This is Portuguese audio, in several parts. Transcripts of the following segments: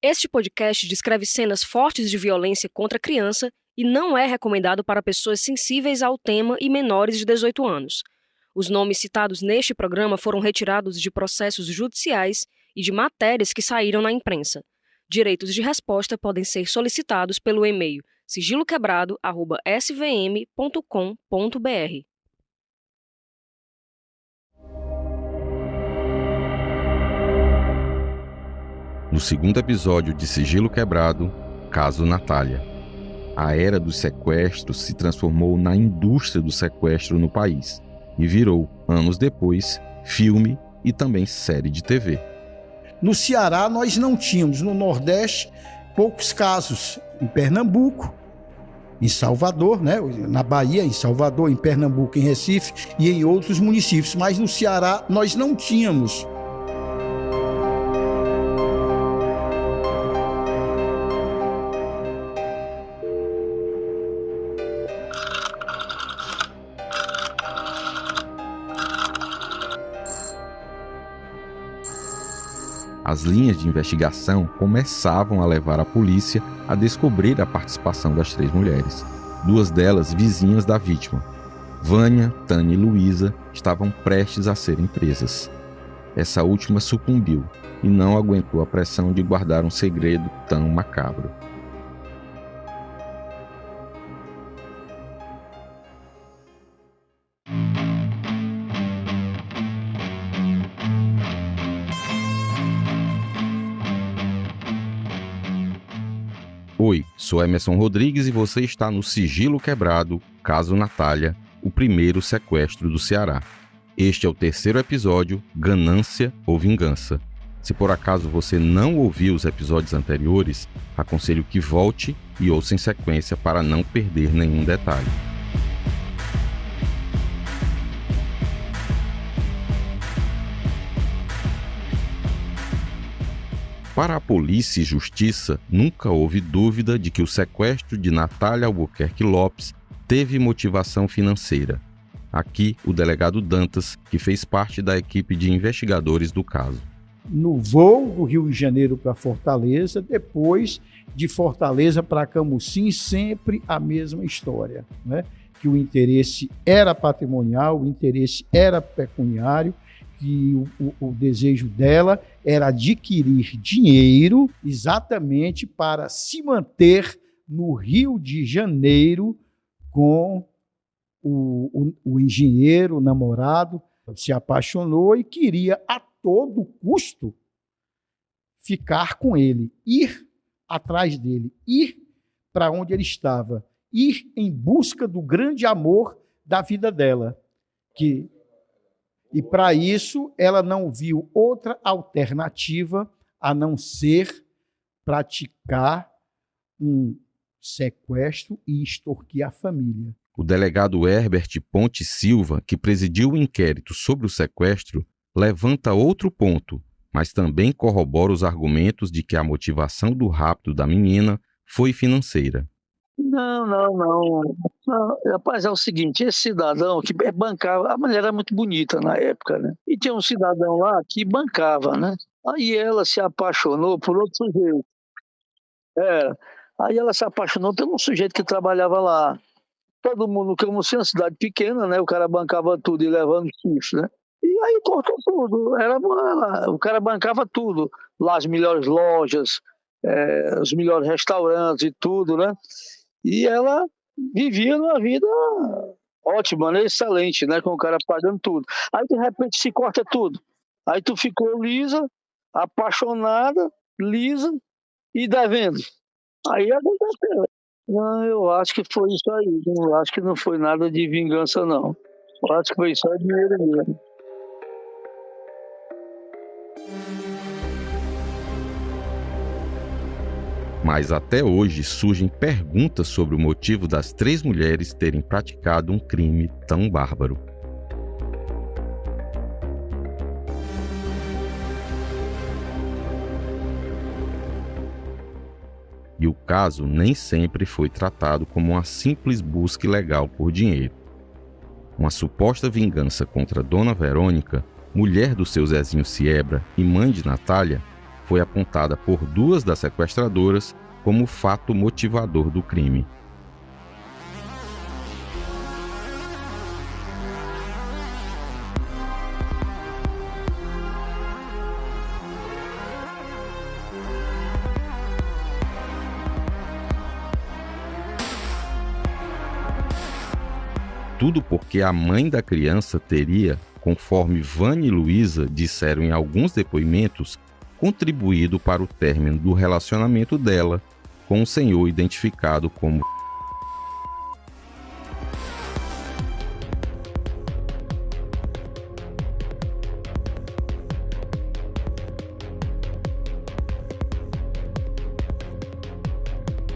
Este podcast descreve cenas fortes de violência contra a criança e não é recomendado para pessoas sensíveis ao tema e menores de 18 anos. Os nomes citados neste programa foram retirados de processos judiciais e de matérias que saíram na imprensa. Direitos de resposta podem ser solicitados pelo e-mail sigiloquebrado@svm.com.br. No segundo episódio de Sigilo Quebrado, Caso Natália. A era dos sequestros se transformou na indústria do sequestro no país e virou, anos depois, filme e também série de TV. No Ceará nós não tínhamos, no Nordeste, poucos casos. Em Pernambuco, em Salvador, né? Na Bahia, em Salvador, em Pernambuco, em Recife e em outros municípios, mas no Ceará nós não tínhamos. As linhas de investigação começavam a levar a polícia a descobrir a participação das 3 mulheres. 2 delas vizinhas da vítima. Vânia, Tânia e Luísa estavam prestes a serem presas. Essa última sucumbiu e não aguentou a pressão de guardar um segredo tão macabro. Oi, sou Emerson Rodrigues e você está no Sigilo Quebrado, Caso Natália, o primeiro sequestro do Ceará. Este é o 3º episódio, Ganância ou Vingança. Se por acaso você não ouviu os episódios anteriores, aconselho que volte e ouça em sequência para não perder nenhum detalhe. Para a polícia e justiça, nunca houve dúvida de que o sequestro de Natália Albuquerque Lopes teve motivação financeira. Aqui, o delegado Dantas, que fez parte da equipe de investigadores do caso. No voo do Rio de Janeiro para Fortaleza, depois de Fortaleza para Camusim, sempre a mesma história, né? Que o interesse era patrimonial, o interesse era pecuniário, que o desejo dela era adquirir dinheiro exatamente para se manter no Rio de Janeiro com o engenheiro, o namorado, se apaixonou e queria a todo custo ficar com ele, ir atrás dele, ir para onde ele estava, ir em busca do grande amor da vida dela, E para isso, ela não viu outra alternativa a não ser praticar um sequestro e extorquir a família. O delegado Herbert Ponte Silva, que presidiu o inquérito sobre o sequestro, levanta outro ponto, mas também corrobora os argumentos de que a motivação do rapto da menina foi financeira. Não. Rapaz, é o seguinte, esse cidadão que bancava, a mulher era muito bonita na época, né? E tinha um cidadão lá que bancava, né? Aí ela se apaixonou por outro sujeito. Aí ela se apaixonou por um sujeito que trabalhava lá. Todo mundo, como se uma cidade pequena, né? O cara bancava tudo e levando chifre, né? E aí cortou tudo. O cara bancava tudo. Lá as melhores lojas, os melhores restaurantes e tudo, né? E ela vivia uma vida ótima, né? Excelente, né? Com o cara pagando tudo. Aí, de repente, se corta tudo. Aí tu ficou lisa, apaixonada, lisa e devendo. Aí aconteceu. Não, eu acho que foi isso aí. Eu acho que não foi nada de vingança, não. Eu acho que foi só dinheiro mesmo. Mas até hoje surgem perguntas sobre o motivo das 3 mulheres terem praticado um crime tão bárbaro. E o caso nem sempre foi tratado como uma simples busca ilegal por dinheiro. Uma suposta vingança contra Dona Verônica, mulher do seu Zezinho Siebra e mãe de Natália, foi apontada por 2 das sequestradoras como o fato motivador do crime. Tudo porque a mãe da criança teria, conforme Vânia e Luísa disseram em alguns depoimentos, contribuído para o término do relacionamento dela com um senhor identificado como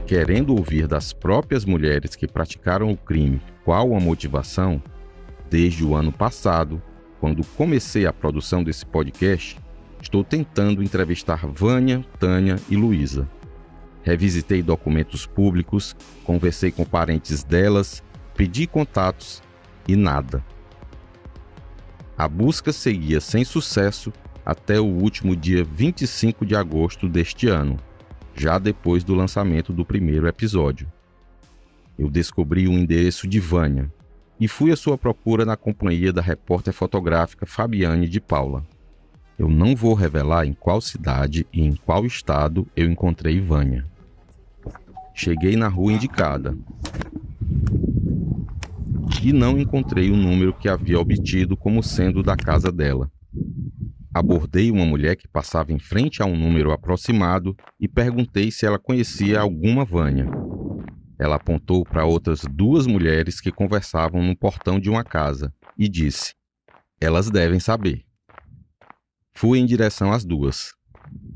Querendo ouvir das próprias mulheres que praticaram o crime qual a motivação, desde o ano passado, quando comecei a produção desse podcast, estou tentando entrevistar Vânia, Tânia e Luísa. Revisitei documentos públicos, conversei com parentes delas, pedi contatos e nada. A busca seguia sem sucesso até o último dia 25 de agosto deste ano, já depois do lançamento do primeiro episódio. Eu descobri o endereço de Vânia e fui à sua procura na companhia da repórter fotográfica Fabiane de Paula. Eu não vou revelar em qual cidade e em qual estado eu encontrei Vânia. Cheguei na rua indicada e não encontrei o número que havia obtido como sendo da casa dela. Abordei uma mulher que passava em frente a um número aproximado e perguntei se ela conhecia alguma Vânia. Ela apontou para outras 2 mulheres que conversavam no portão de uma casa e disse: "Elas devem saber." Fui em direção às 2.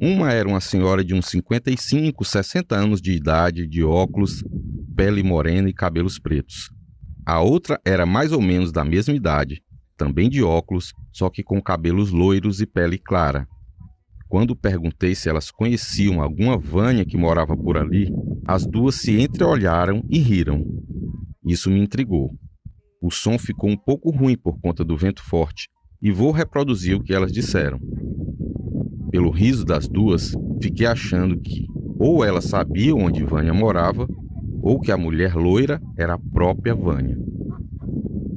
Uma era uma senhora de uns 55, 60 anos de idade, de óculos, pele morena e cabelos pretos. A outra era mais ou menos da mesma idade, também de óculos, só que com cabelos loiros e pele clara. Quando perguntei se elas conheciam alguma Vânia que morava por ali, as 2 se entreolharam e riram. Isso me intrigou. O som ficou um pouco ruim por conta do vento forte e vou reproduzir o que elas disseram. Pelo riso das 2, fiquei achando que ou elas sabiam onde Vânia morava ou que a mulher loira era a própria Vânia.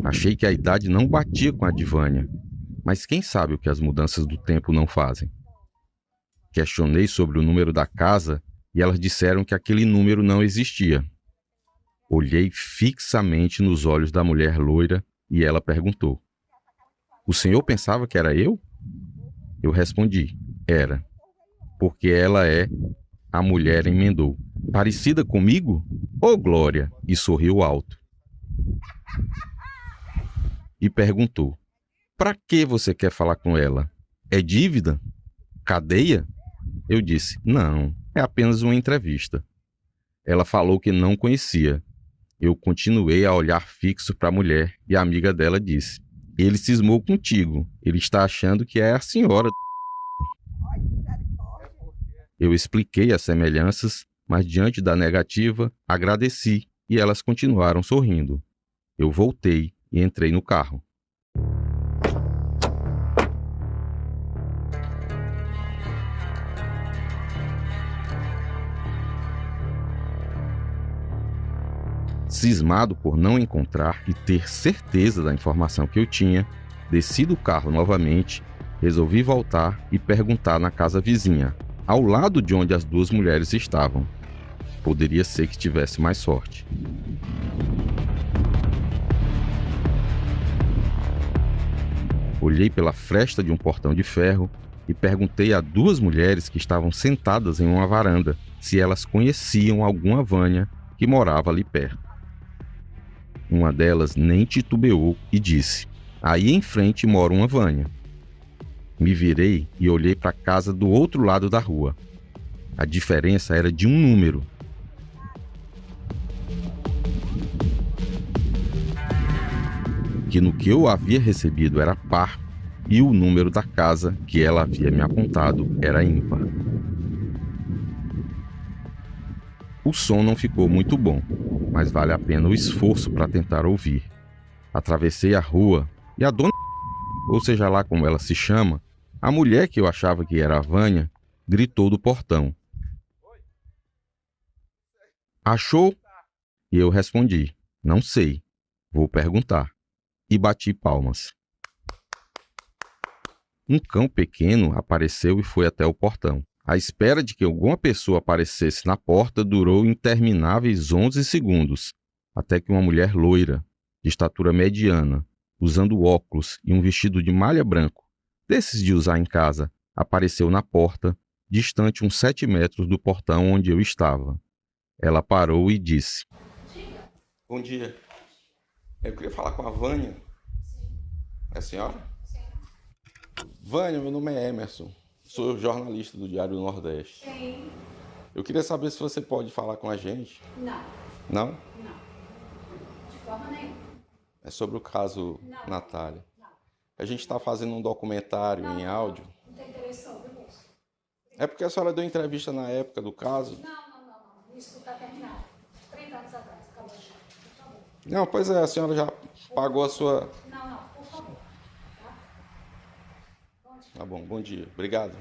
Achei que a idade não batia com a de Vânia, mas quem sabe o que as mudanças do tempo não fazem. Questionei sobre o número da casa e elas disseram que aquele número não existia. Olhei fixamente nos olhos da mulher loira e ela perguntou: "O senhor pensava que era eu?" Eu respondi: "Era, porque ela é..." A mulher emendou: "Parecida comigo? Ô glória!" e sorriu alto. E perguntou: "Para que você quer falar com ela? É dívida? Cadeia?" Eu disse: "Não, é apenas uma entrevista." Ela falou que não conhecia. Eu continuei a olhar fixo para a mulher e a amiga dela disse: "Ele cismou contigo. Ele está achando que é a senhora." Eu expliquei as semelhanças, mas diante da negativa, agradeci e elas continuaram sorrindo. Eu voltei e entrei no carro. Cismado por não encontrar e ter certeza da informação que eu tinha, desci do carro novamente, resolvi voltar e perguntar na casa vizinha, ao lado de onde as 2 mulheres estavam. Poderia ser que tivesse mais sorte. Olhei pela fresta de um portão de ferro e perguntei a 2 mulheres que estavam sentadas em uma varanda se elas conheciam alguma Vânia que morava ali perto. Uma delas nem titubeou e disse: "Aí em frente mora uma Vânia." Me virei e olhei para a casa do outro lado da rua. A diferença era de um número. Que no que eu havia recebido era par e o número da casa que ela havia me apontado era ímpar. O som não ficou muito bom, mas vale a pena o esforço para tentar ouvir. Atravessei a rua e a dona, ou seja lá como ela se chama, a mulher que eu achava que era a Vânia, gritou do portão. Achou? E eu respondi, não sei, vou perguntar. E bati palmas. Um cão pequeno apareceu e foi até o portão. A espera de que alguma pessoa aparecesse na porta durou intermináveis 11 segundos, até que uma mulher loira, de estatura mediana, usando óculos e um vestido de malha branco, desses de usar em casa, apareceu na porta, distante uns 7 metros do portão onde eu estava. Ela parou e disse: Bom dia. Eu queria falar com a Vânia. É a senhora? Sim. Vânia, meu nome é Emerson. Sou jornalista do Diário do Nordeste. Sim. Eu queria saber se você pode falar com a gente. Não. Não? Não. De forma nenhuma. É sobre o caso Não. Natália. Não. A gente está fazendo um documentário em áudio. Não tem interesse sobre, moço. É porque a senhora deu entrevista na época do caso. Não. Isso está terminado. 30 anos atrás. Acabou já. Por favor. Não, pois é, a senhora já pagou a sua... Não, por favor. Tá? Bom dia. Tá bom, bom dia. Obrigado.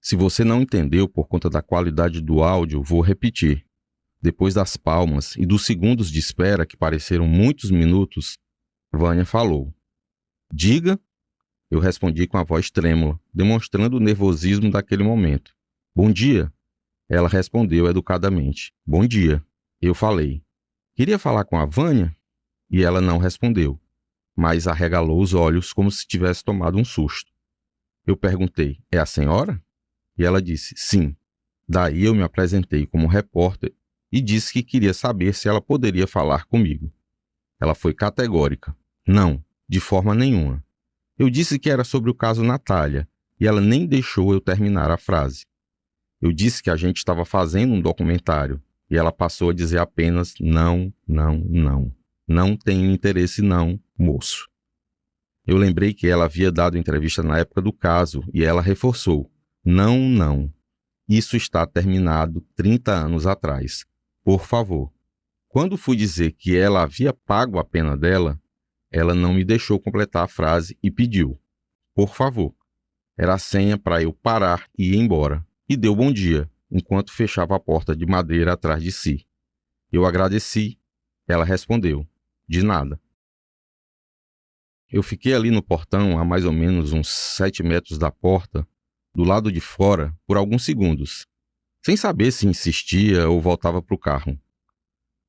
Se você não entendeu por conta da qualidade do áudio, vou repetir. Depois das palmas e dos segundos de espera, que pareceram muitos minutos, Vânia falou. Diga. Eu respondi com a voz trêmula, demonstrando o nervosismo daquele momento. Bom dia. Ela respondeu educadamente. Bom dia. Eu falei. Queria falar com a Vânia? E ela não respondeu, mas arregalou os olhos como se tivesse tomado um susto. Eu perguntei, é a senhora? E ela disse, sim. Daí eu me apresentei como repórter e disse que queria saber se ela poderia falar comigo. Ela foi categórica. Não, de forma nenhuma. Eu disse que era sobre o caso Natália e ela nem deixou eu terminar a frase. Eu disse que a gente estava fazendo um documentário e ela passou a dizer apenas não, não, não. Não tenho interesse não, moço. Eu lembrei que ela havia dado entrevista na época do caso e ela reforçou. Não, não. Isso está terminado 30 anos atrás. Por favor. Quando fui dizer que ela havia pago a pena dela, ela não me deixou completar a frase e pediu. Por favor. Era a senha para eu parar e ir embora. E deu bom dia, enquanto fechava a porta de madeira atrás de si. Eu agradeci. Ela respondeu. De nada. Eu fiquei ali no portão, a mais ou menos uns 7 metros da porta, do lado de fora, por alguns segundos, sem saber se insistia ou voltava para o carro.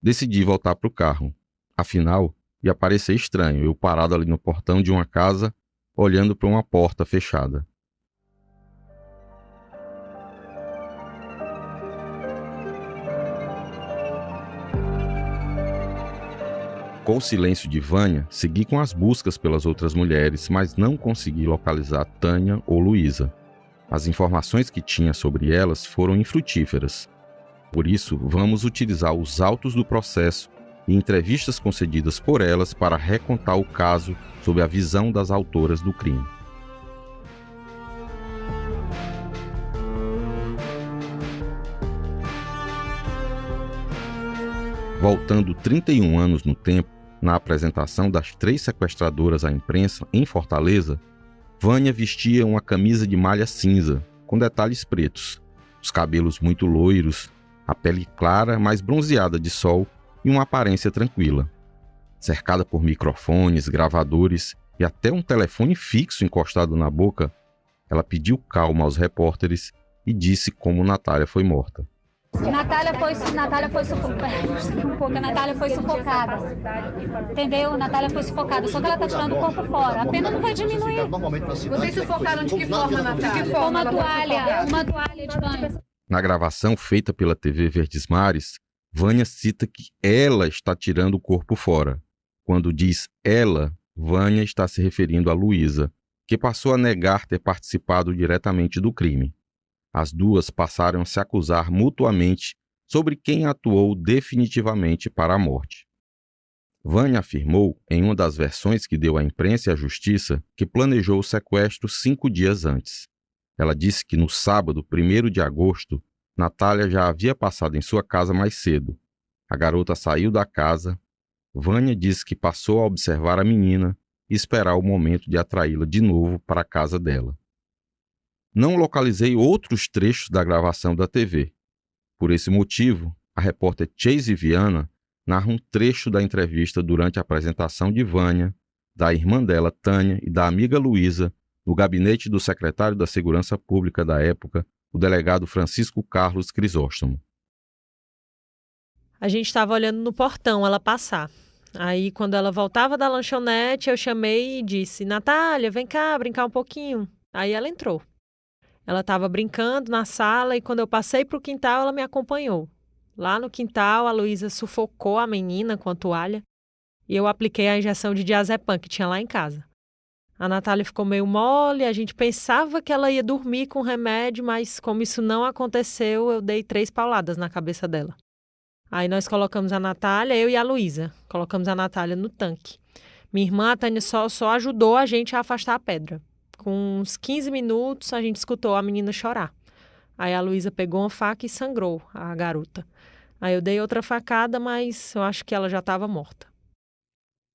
Decidi voltar para o carro. Afinal, ia parecer estranho eu parado ali no portão de uma casa, olhando para uma porta fechada. Com o silêncio de Vânia, segui com as buscas pelas outras mulheres, mas não consegui localizar Tânia ou Luísa. As informações que tinha sobre elas foram infrutíferas. Por isso, vamos utilizar os autos do processo e entrevistas concedidas por elas para recontar o caso sob a visão das autoras do crime. Voltando 31 anos no tempo, na apresentação das 3 sequestradoras à imprensa em Fortaleza, Vânia vestia uma camisa de malha cinza, com detalhes pretos, os cabelos muito loiros, a pele clara, mas bronzeada de sol e uma aparência tranquila. Cercada por microfones, gravadores e até um telefone fixo encostado na boca, ela pediu calma aos repórteres e disse como Natália foi morta. Natália foi sufocada. Entendeu? Natália foi sufocada. Só que ela tá tirando o corpo fora. A pena não vai diminuir. Vocês sufocaram de que forma, Natália? Com uma toalha de banho. Na gravação feita pela TV Verdes Mares, Vânia cita que ela está tirando o corpo fora. Quando diz ela, Vânia está se referindo a Luísa, que passou a negar ter participado diretamente do crime. As duas passaram a se acusar mutuamente sobre quem atuou definitivamente para a morte. Vânia afirmou, em uma das versões que deu à imprensa e à justiça, que planejou o sequestro 5 dias antes. Ela disse que no sábado, 1º de agosto, Natália já havia passado em sua casa mais cedo. A garota saiu da casa. Vânia disse que passou a observar a menina e esperar o momento de atraí-la de novo para a casa dela. Não localizei outros trechos da gravação da TV. Por esse motivo, a repórter Chase Viana narra um trecho da entrevista durante a apresentação de Vânia, da irmã dela, Tânia, e da amiga Luísa, no gabinete do secretário da Segurança Pública da época, o delegado Francisco Carlos Crisóstomo. A gente estava olhando no portão ela passar. Aí, quando ela voltava da lanchonete, eu chamei e disse: Natália, vem cá brincar um pouquinho. Aí ela entrou. Ela estava brincando na sala e quando eu passei para o quintal, ela me acompanhou. Lá no quintal, a Luísa sufocou a menina com a toalha e eu apliquei a injeção de diazepam que tinha lá em casa. A Natália ficou meio mole, a gente pensava que ela ia dormir com o remédio, mas como isso não aconteceu, eu dei 3 pauladas na cabeça dela. Aí nós colocamos a Natália, eu e a Luísa, colocamos a Natália no tanque. Minha irmã, a Tânia, só ajudou a gente a afastar a pedra. Com uns 15 minutos, a gente escutou a menina chorar. Aí a Luísa pegou uma faca e sangrou a garota. Aí eu dei outra facada, mas eu acho que ela já estava morta.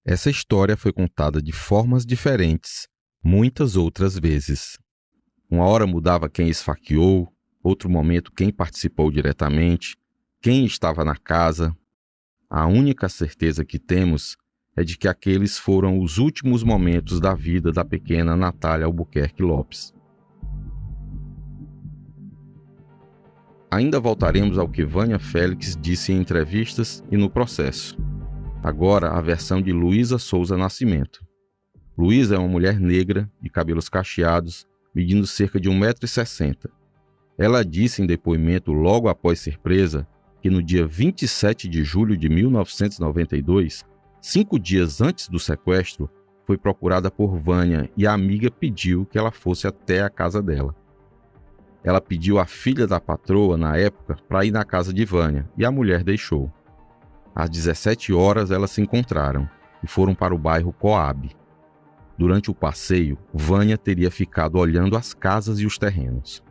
Essa história foi contada de formas diferentes, muitas outras vezes. Uma hora mudava quem esfaqueou, outro momento quem participou diretamente, quem estava na casa. A única certeza que temos é de que aqueles foram os últimos momentos da vida da pequena Natália Albuquerque Lopes. Ainda voltaremos ao que Vânia Félix disse em entrevistas e no processo. Agora, a versão de Luísa Souza Nascimento. Luísa é uma mulher negra, de cabelos cacheados, medindo cerca de 1,60 m. Ela disse em depoimento logo após ser presa que no dia 27 de julho de 1992, 5 dias antes do sequestro, foi procurada por Vânia e a amiga pediu que ela fosse até a casa dela. Ela pediu à filha da patroa, na época, para ir na casa de Vânia, e a mulher deixou. Às 17 horas, elas se encontraram e foram para o bairro Coab. Durante o passeio, Vânia teria ficado olhando as casas e os terrenos.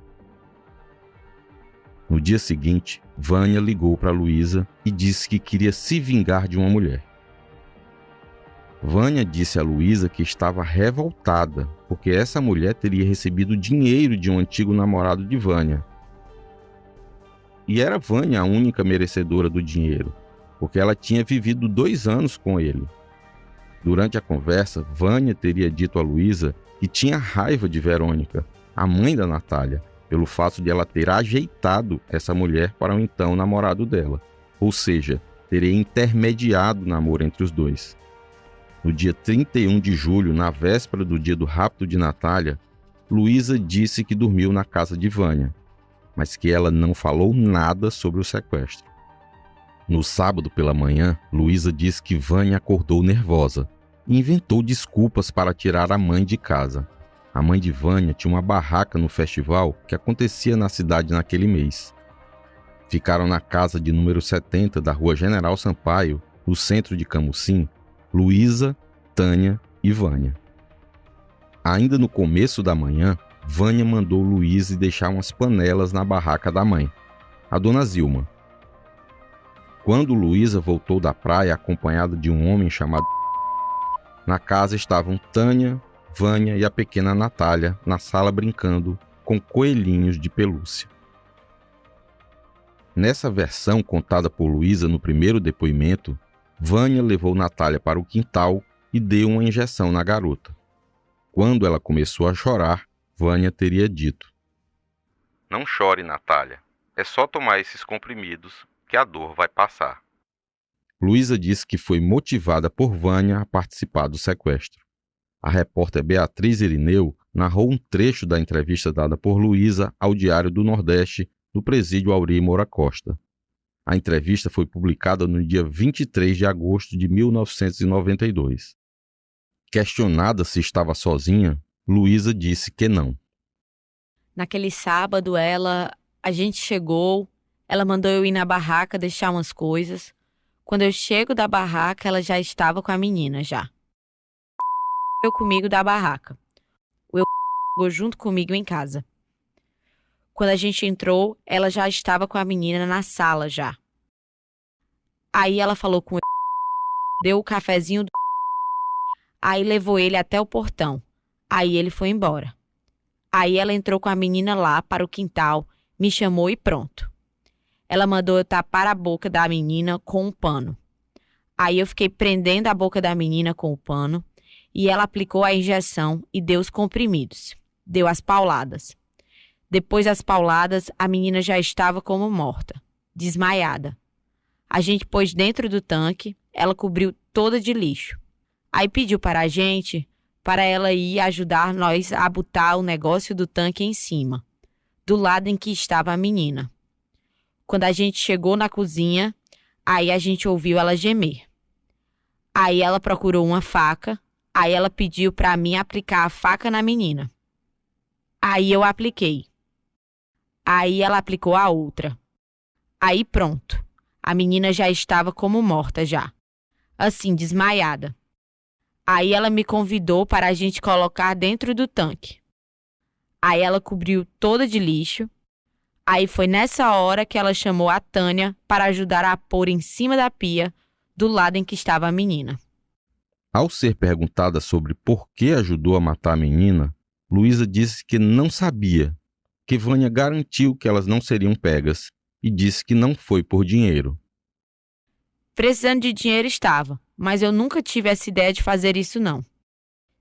No dia seguinte, Vânia ligou para Luísa e disse que queria se vingar de uma mulher. Vânia disse a Luísa que estava revoltada porque essa mulher teria recebido dinheiro de um antigo namorado de Vânia. E era Vânia a única merecedora do dinheiro, porque ela tinha vivido 2 anos com ele. Durante a conversa, Vânia teria dito a Luísa que tinha raiva de Verônica, a mãe da Natália, pelo fato de ela ter ajeitado essa mulher para o então namorado dela, ou seja, teria intermediado o namoro entre os dois. No dia 31 de julho, na véspera do dia do rapto de Natália, Luísa disse que dormiu na casa de Vânia, mas que ela não falou nada sobre o sequestro. No sábado pela manhã, Luísa disse que Vânia acordou nervosa e inventou desculpas para tirar a mãe de casa. A mãe de Vânia tinha uma barraca no festival que acontecia na cidade naquele mês. Ficaram na casa de número 70 da Rua General Sampaio, no centro de Camusim, Luísa, Tânia e Vânia. Ainda no começo da manhã, Vânia mandou Luísa deixar umas panelas na barraca da mãe, a dona Zilma. Quando Luísa voltou da praia acompanhada de um homem chamado, na casa estavam Tânia, Vânia e a pequena Natália na sala brincando com coelhinhos de pelúcia. Nessa versão contada por Luísa no primeiro depoimento, Vânia levou Natália para o quintal e deu uma injeção na garota. Quando ela começou a chorar, Vânia teria dito: "Não chore, Natália. É só tomar esses comprimidos que a dor vai passar." Luísa disse que foi motivada por Vânia a participar do sequestro. A repórter Beatriz Irineu narrou um trecho da entrevista dada por Luísa ao Diário do Nordeste, do presídio Aurí Moura Costa. A entrevista foi publicada no dia 23 de agosto de 1992. Questionada se estava sozinha, Luísa disse que não. Naquele sábado, a gente chegou, ela mandou eu ir na barraca deixar umas coisas. Quando eu chego da barraca, ela já estava com a menina já. Eu comigo da barraca. O eu chegou junto comigo em casa. Quando a gente entrou, ela já estava com a menina na sala já. Aí ela falou com ele, deu o cafezinho do... Aí levou ele até o portão. Aí ele foi embora. Aí ela entrou com a menina lá para o quintal, me chamou e pronto. Ela mandou eu tapar a boca da menina com um pano. Aí eu fiquei prendendo a boca da menina com o pano e ela aplicou a injeção e deu os comprimidos. Deu as pauladas. Depois das pauladas, a menina já estava como morta, desmaiada. A gente pôs dentro do tanque, ela cobriu toda de lixo. Aí pediu para a gente, para ela ir ajudar nós a botar o negócio do tanque em cima, do lado em que estava a menina. Quando a gente chegou na cozinha, aí a gente ouviu ela gemer. Aí ela procurou uma faca, aí ela pediu para mim aplicar a faca na menina. Aí eu apliquei. Aí ela aplicou a outra. Aí pronto, a menina já estava como morta já, assim desmaiada. Aí ela me convidou para a gente colocar dentro do tanque. Aí ela cobriu toda de lixo. Aí foi nessa hora que ela chamou a Tânia para ajudar a pôr em cima da pia, do lado em que estava a menina. Ao ser perguntada sobre por que ajudou a matar a menina, Luísa disse que não sabia, que Vânia garantiu que elas não seriam pegas e disse que não foi por dinheiro. Precisando de dinheiro estava, mas eu nunca tive essa ideia de fazer isso não.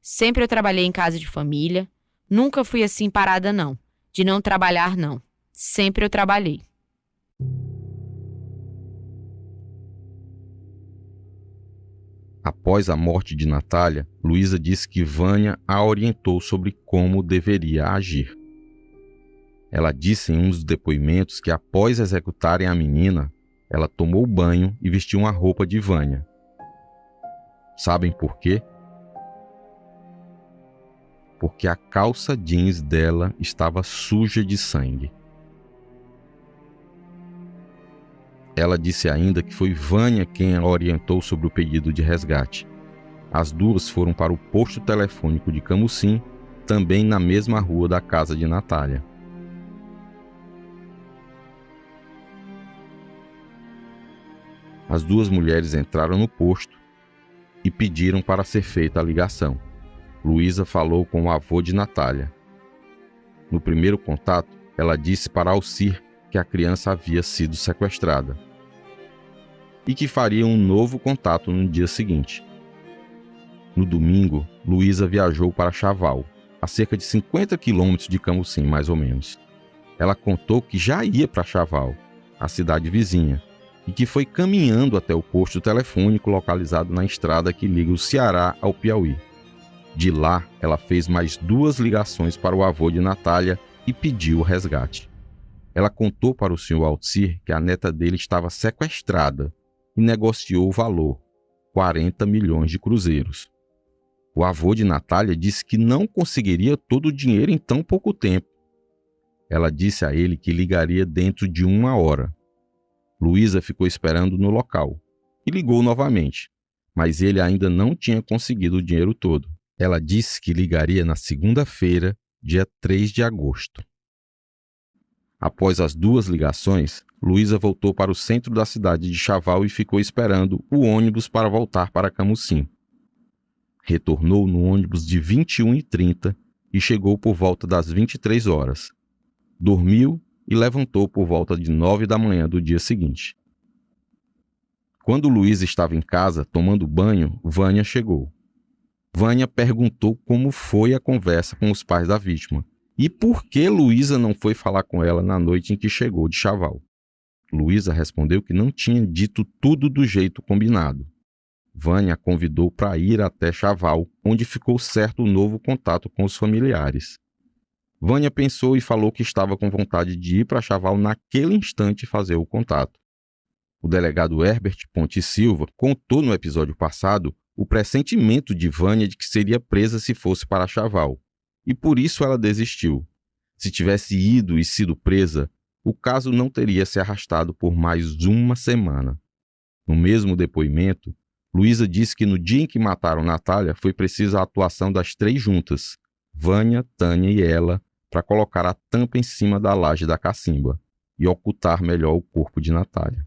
Sempre eu trabalhei em casa de família, nunca fui assim parada não, de não trabalhar não. Sempre eu trabalhei. Após a morte de Natália, Luísa disse que Vânia a orientou sobre como deveria agir. Ela disse em um dos depoimentos que após executarem a menina, ela tomou banho e vestiu uma roupa de Vânia. Sabem por quê? Porque a calça jeans dela estava suja de sangue. Ela disse ainda que foi Vânia quem a orientou sobre o pedido de resgate. As duas foram para o posto telefônico de Camusim, também na mesma rua da casa de Natália. As duas mulheres entraram no posto e pediram para ser feita a ligação. Luísa falou com o avô de Natália. No primeiro contato, ela disse para Alcir que a criança havia sido sequestrada e que faria um novo contato no dia seguinte. No domingo, Luísa viajou para Chaval, a cerca de 50 quilômetros de Camusim, mais ou menos. Ela contou que já ia para Chaval, a cidade vizinha, e que foi caminhando até o posto telefônico localizado na estrada que liga o Ceará ao Piauí. De lá, ela fez mais 2 ligações para o avô de Natália e pediu o resgate. Ela contou para o senhor Alcir que a neta dele estava sequestrada e negociou o valor, 40 milhões de cruzeiros. O avô de Natália disse que não conseguiria todo o dinheiro em tão pouco tempo. Ela disse a ele que ligaria dentro de 1 hora. Luísa ficou esperando no local e ligou novamente, mas ele ainda não tinha conseguido o dinheiro todo. Ela disse que ligaria na segunda-feira, dia 3 de agosto. Após as 2 ligações, Luísa voltou para o centro da cidade de Chaval e ficou esperando o ônibus para voltar para Camusim. Retornou no ônibus de 21h30 e chegou por volta das 23 horas. Dormiu e levantou por volta de 9 da manhã do dia seguinte. Quando Luísa estava em casa tomando banho, Vânia chegou. Vânia perguntou como foi a conversa com os pais da vítima e por que Luísa não foi falar com ela na noite em que chegou de Chaval. Luísa respondeu que não tinha dito tudo do jeito combinado. Vânia a convidou para ir até Chaval, onde ficou certo o novo contato com os familiares. Vânia pensou e falou que estava com vontade de ir para Chaval naquele instante e fazer o contato. O delegado Herbert Ponte Silva contou no episódio passado o pressentimento de Vânia de que seria presa se fosse para Chaval, e por isso ela desistiu. Se tivesse ido e sido presa, o caso não teria se arrastado por mais 1 semana. No mesmo depoimento, Luísa disse que no dia em que mataram Natália foi precisa a atuação das 3 juntas, Vânia, Tânia e ela, para colocar a tampa em cima da laje da cacimba e ocultar melhor o corpo de Natália.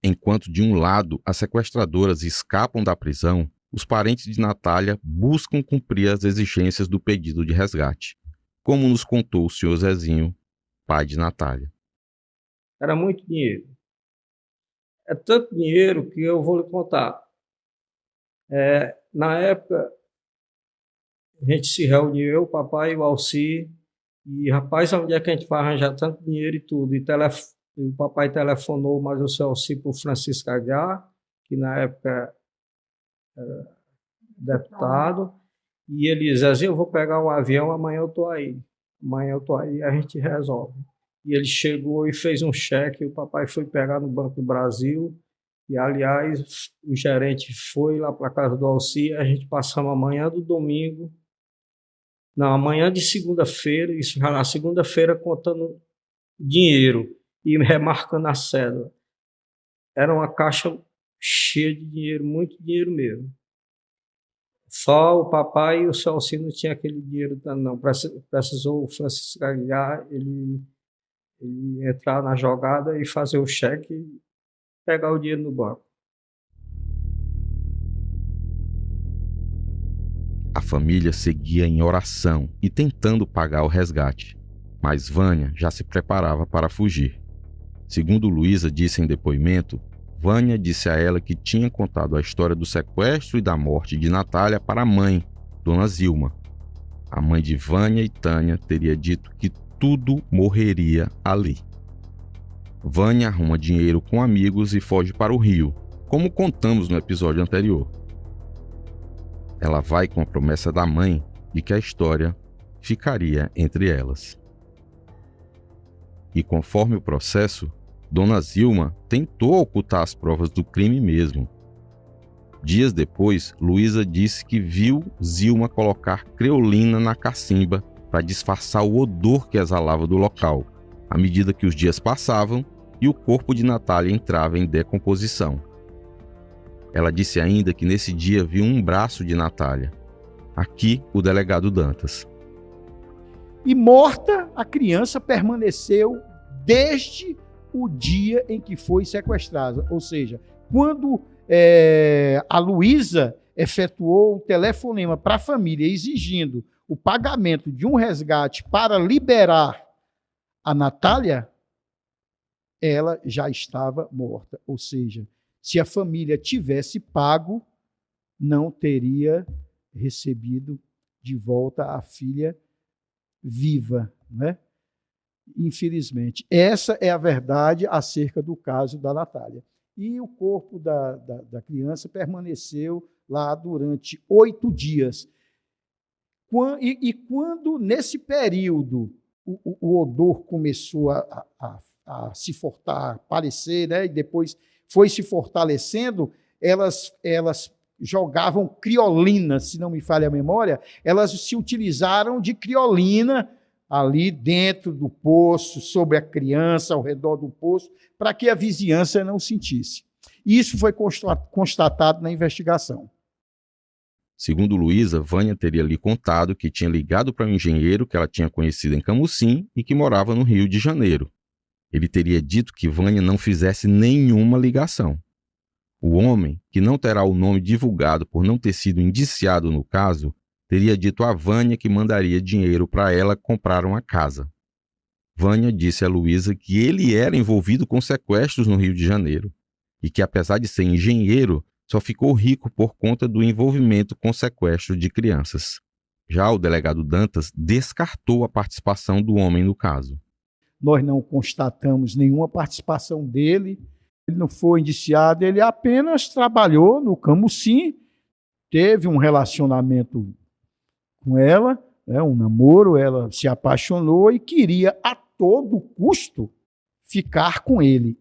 Enquanto de um lado as sequestradoras escapam da prisão, os parentes de Natália buscam cumprir as exigências do pedido de resgate, como nos contou o senhor Zezinho, pai de Natália. Era muito dinheiro. É tanto dinheiro que eu vou lhe contar. Na época, a gente se reuniu, eu, o papai e o Alci, e rapaz, onde é que a gente vai arranjar tanto dinheiro e tudo? E o papai telefonou mais o seu Alci para o Francisco Aguiar, que na época era deputado, e ele disse assim, eu vou pegar um avião, amanhã eu estou aí. Amanhã eu estou aí, a gente resolve. E ele chegou e fez um cheque, o papai foi pegar no Banco do Brasil, e aliás, o gerente foi lá para a casa do Alci, a gente passamos amanhã do domingo, não, amanhã de segunda-feira, isso já na segunda-feira contando dinheiro e remarcando a cédula. Era uma caixa cheia de dinheiro, muito dinheiro mesmo. Só o papai e o seu Alci não tinha aquele dinheiro, não. Precisou o Francisco Aguiar, ele entrar na jogada e fazer o cheque e pegar o dinheiro no banco. A família seguia em oração e tentando pagar o resgate, mas Vânia já se preparava para fugir. Segundo Luísa disse em depoimento, Vânia disse a ela que tinha contado a história do sequestro e da morte de Natália para a mãe, Dona Zilma. A mãe de Vânia e Tânia teria dito que tudo morreria ali. Vânia arruma dinheiro com amigos e foge para o Rio, como contamos no episódio anterior. Ela vai com a promessa da mãe de que a história ficaria entre elas. E conforme o processo, Dona Zilma tentou ocultar as provas do crime mesmo. Dias depois, Luísa disse que viu Zilma colocar creolina na cacimba para disfarçar o odor que exalava do local, à medida que os dias passavam e o corpo de Natália entrava em decomposição. Ela disse ainda que nesse dia viu um braço de Natália. Aqui, o delegado Dantas. E morta, a criança permaneceu desde o dia em que foi sequestrada. Ou seja, quando a Luísa efetuou o telefonema para a família exigindo o pagamento de um resgate para liberar a Natália, ela já estava morta. Ou seja, se a família tivesse pago, não teria recebido de volta a filha viva, né? Infelizmente. Essa é a verdade acerca do caso da Natália. E o corpo da criança permaneceu lá durante 8 dias. E quando, nesse período, o odor começou a se aparecer, né? E depois foi se fortalecendo, elas jogavam criolina, se não me falha a memória, elas se utilizaram de criolina ali dentro do poço, sobre a criança, ao redor do poço, para que a vizinhança não sentisse. Isso foi constatado na investigação. Segundo Luísa, Vânia teria lhe contado que tinha ligado para um engenheiro que ela tinha conhecido em Camusim e que morava no Rio de Janeiro. Ele teria dito que Vânia não fizesse nenhuma ligação. O homem, que não terá o nome divulgado por não ter sido indiciado no caso, teria dito a Vânia que mandaria dinheiro para ela comprar uma casa. Vânia disse a Luísa que ele era envolvido com sequestros no Rio de Janeiro e que, apesar de ser engenheiro, só ficou rico por conta do envolvimento com sequestro de crianças. Já o delegado Dantas descartou a participação do homem no caso. Nós não constatamos nenhuma participação dele, ele não foi indiciado, ele apenas trabalhou no Camusim, teve um relacionamento com ela, um namoro, ela se apaixonou e queria a todo custo ficar com ele.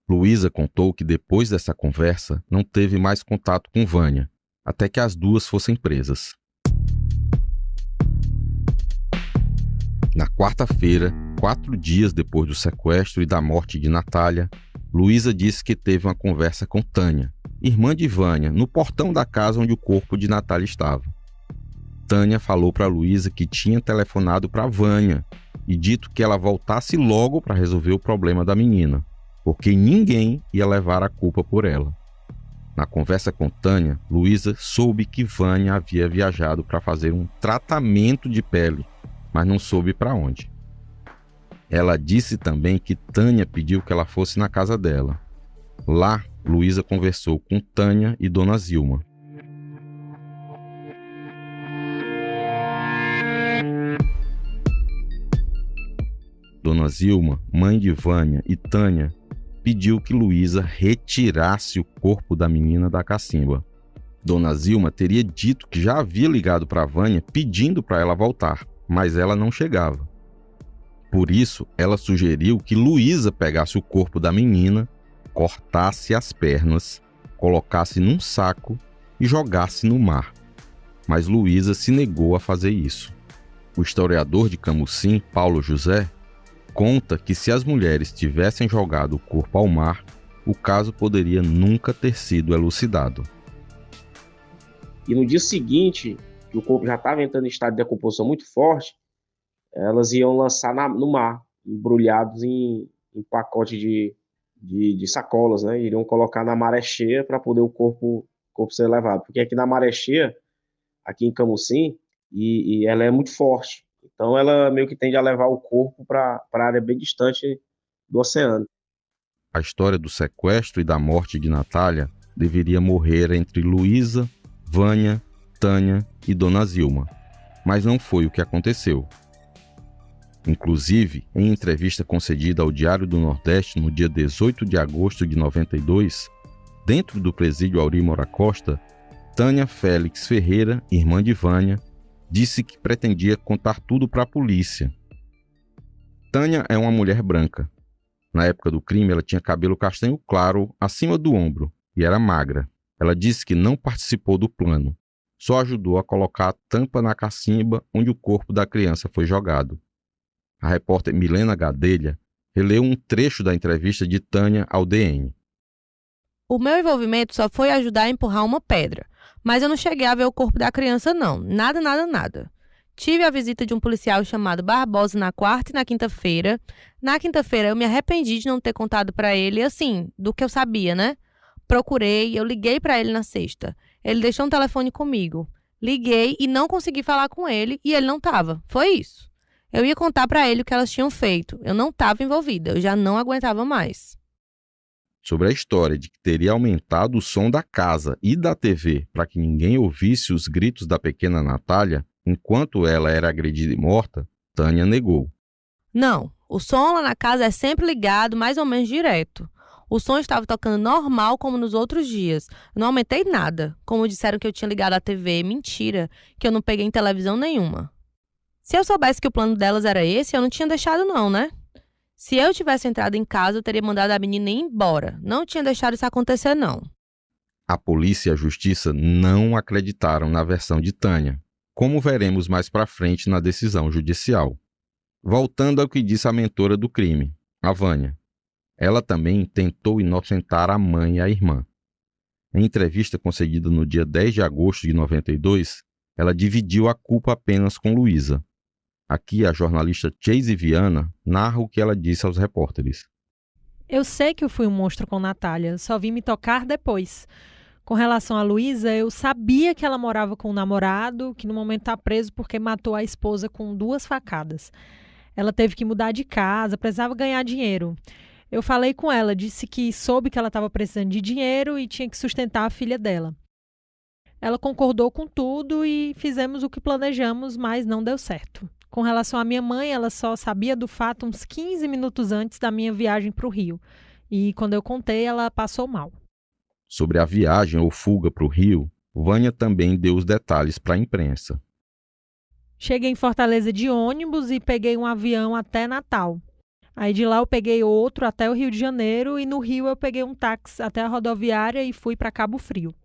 Luísa contou que depois dessa conversa não teve mais contato com Vânia, até que as duas fossem presas. Na quarta-feira, 4 dias depois do sequestro e da morte de Natália, Luísa disse que teve uma conversa com Tânia, irmã de Vânia, no portão da casa onde o corpo de Natália estava. Tânia falou para Luísa que tinha telefonado para Vânia e dito que ela voltasse logo para resolver o problema da menina, porque ninguém ia levar a culpa por ela. Na conversa com Tânia, Luísa soube que Vânia havia viajado para fazer um tratamento de pele, mas não soube para onde. Ela disse também que Tânia pediu que ela fosse na casa dela. Lá, Luísa conversou com Tânia e Dona Zilma. Dona Zilma, mãe de Vânia e Tânia, pediu que Luísa retirasse o corpo da menina da cacimba. Dona Zilma teria dito que já havia ligado para Vânia pedindo para ela voltar, mas ela não chegava. Por isso, ela sugeriu que Luísa pegasse o corpo da menina, cortasse as pernas, colocasse num saco e jogasse no mar. Mas Luísa se negou a fazer isso. O historiador de Camusim, Paulo José, conta que se as mulheres tivessem jogado o corpo ao mar, o caso poderia nunca ter sido elucidado. E no dia seguinte, que o corpo já estava entrando em estado de decomposição muito forte, elas iam lançar no mar, embrulhados em pacote de sacolas, né? Iriam colocar na maré cheia para poder o corpo ser levado. Porque aqui na maré cheia, aqui em Camusim, e ela é muito forte. Então ela meio que tende a levar o corpo para área bem distante do oceano. A história do sequestro e da morte de Natália deveria morrer entre Luísa, Vânia, Tânia e Dona Zilma, mas não foi o que aconteceu. Inclusive, em entrevista concedida ao Diário do Nordeste no dia 18 de agosto de 92, dentro do presídio Aurímora Costa, Tânia Félix Ferreira, irmã de Vânia, disse que pretendia contar tudo para a polícia. Tânia é uma mulher branca. Na época do crime, ela tinha cabelo castanho claro acima do ombro e era magra. Ela disse que não participou do plano, só ajudou a colocar a tampa na cacimba onde o corpo da criança foi jogado. A repórter Milena Gadelha releu um trecho da entrevista de Tânia ao DN. O meu envolvimento só foi ajudar a empurrar uma pedra, mas eu não cheguei a ver o corpo da criança não, nada. Tive a visita de um policial chamado Barbosa na quarta e na quinta-feira. Na quinta-feira eu me arrependi de não ter contado para ele, assim, do que eu sabia, né? Procurei, eu liguei para ele na sexta. Ele deixou um telefone comigo. Liguei e não consegui falar com ele e ele não estava. Foi isso. Eu ia contar para ele o que elas tinham feito. Eu não estava envolvida, eu já não aguentava mais. Sobre a história de que teria aumentado o som da casa e da TV para que ninguém ouvisse os gritos da pequena Natália enquanto ela era agredida e morta, Tânia negou. Não, o som lá na casa é sempre ligado, mais ou menos direto. O som estava tocando normal como nos outros dias. Eu não aumentei nada. Como disseram que eu tinha ligado a TV, mentira, que eu não peguei em televisão nenhuma. Se eu soubesse que o plano delas era esse, eu não tinha deixado não, né? Se eu tivesse entrado em casa, eu teria mandado a menina ir embora. Não tinha deixado isso acontecer, não. A polícia e a justiça não acreditaram na versão de Tânia, como veremos mais para frente na decisão judicial. Voltando ao que disse a mentora do crime, a Vânia. Ela também tentou inocentar a mãe e a irmã. Em entrevista concedida no dia 10 de agosto de 92, ela dividiu a culpa apenas com Luísa. Aqui a jornalista Chase Viana narra o que ela disse aos repórteres. Eu sei que eu fui um monstro com Natália, só vim me tocar depois. Com relação a Luísa, eu sabia que ela morava com um namorado, que no momento está preso porque matou a esposa com 2 facadas. Ela teve que mudar de casa, precisava ganhar dinheiro. Eu falei com ela, disse que soube que ela estava precisando de dinheiro e tinha que sustentar a filha dela. Ela concordou com tudo e fizemos o que planejamos, mas não deu certo. Com relação à minha mãe, ela só sabia do fato uns 15 minutos antes da minha viagem para o Rio. E quando eu contei, ela passou mal. Sobre a viagem ou fuga para o Rio, Vânia também deu os detalhes para a imprensa. Cheguei em Fortaleza de ônibus e peguei um avião até Natal. Aí de lá eu peguei outro até o Rio de Janeiro e no Rio eu peguei um táxi até a rodoviária e fui para Cabo Frio.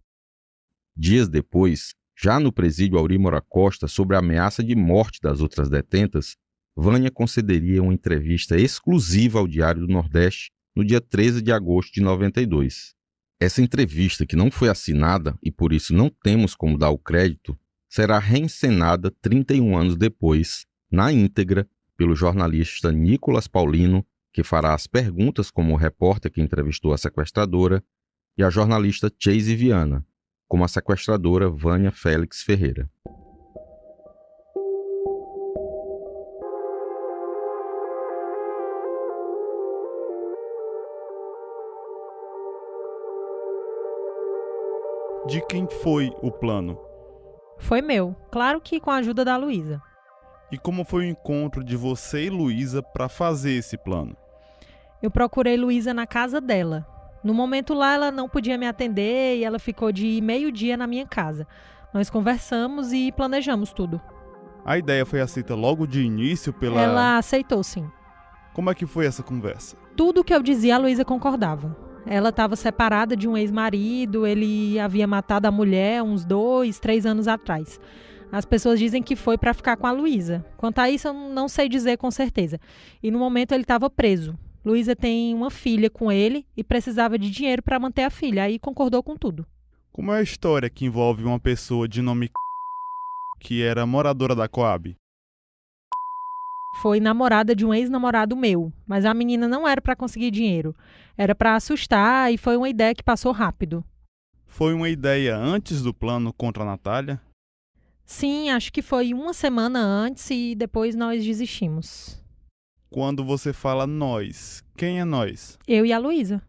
Dias depois, já no presídio Aurímora Costa, sobre a ameaça de morte das outras detentas, Vânia concederia uma entrevista exclusiva ao Diário do Nordeste no dia 13 de agosto de 92. Essa entrevista, que não foi assinada e por isso não temos como dar o crédito, será reencenada 31 anos depois, na íntegra, pelo jornalista Nicolas Paulino, que fará as perguntas como o repórter que entrevistou a sequestradora, e a jornalista Chase Viana, como a sequestradora Vânia Félix Ferreira. De quem foi o plano? Foi meu, claro que com a ajuda da Luísa. E como foi o encontro de você e Luísa para fazer esse plano? Eu procurei Luísa na casa dela. No momento lá ela não podia me atender e ela ficou de meio-dia na minha casa. Nós conversamos e planejamos tudo. A ideia foi aceita logo de início pela... Ela aceitou, sim. Como é que foi essa conversa? Tudo que eu dizia a Luísa concordava. Ela estava separada de um ex-marido, ele havia matado a mulher uns 2, 3 anos atrás. As pessoas dizem que foi para ficar com a Luísa. Quanto a isso, eu não sei dizer com certeza. E no momento ele estava preso. Luísa tem uma filha com ele e precisava de dinheiro para manter a filha. Aí concordou com tudo. Como é a história que envolve uma pessoa de nome que era moradora da Coab? Foi namorada de um ex-namorado meu, mas a menina não era para conseguir dinheiro. Era para assustar e foi uma ideia que passou rápido. Foi uma ideia antes do plano contra a Natália? Sim, acho que foi uma semana antes e depois nós desistimos. Quando você fala nós, quem é nós? Eu e a Luísa.